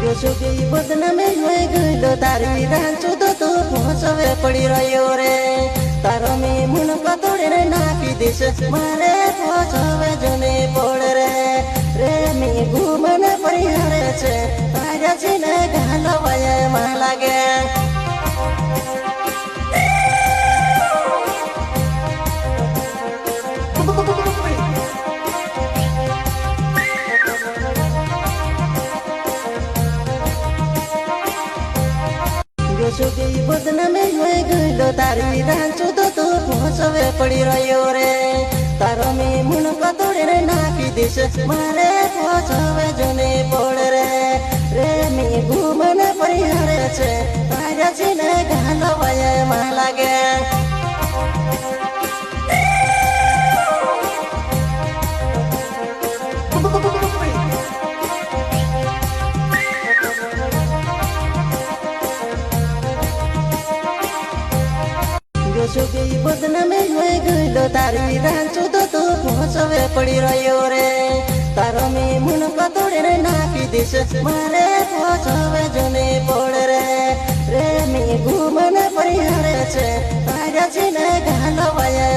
સુખી બદનામે જોઈ ગયેલો તારી રાંચો તો તું પહોંચવે પડી રહ્યો રે તારો મેં મુનકો તોડીને નાખી દેશ મારે પહોંચવે જને પડ રે મેં ઘૂમને પરિહારે છે તારા છે ને ગાલવાય માં લાગે સુખી બદનામે જોઈ ગયેલો તારી રાંચો તો તું પહોંચવે પડી રહ્યો રે તારો મેં મુનકો તોડીને નાખી દેશ મારે પહોંચવે જને પડ રે મેં ઘૂમને પરિહારે છે તારા છે ને ગાલવાય માં લાગે સુખી બદનામે જોઈ ગયેલો તારી રાંચો તો તું પહોંચવે પડી રહ્યો રે તારો મેં મુનકો તોડીને નાખી દેશ મારે પહોંચવે જને પડ રે મેં ઘૂમને પરિહારે છે તારા છે ને ગાલવાય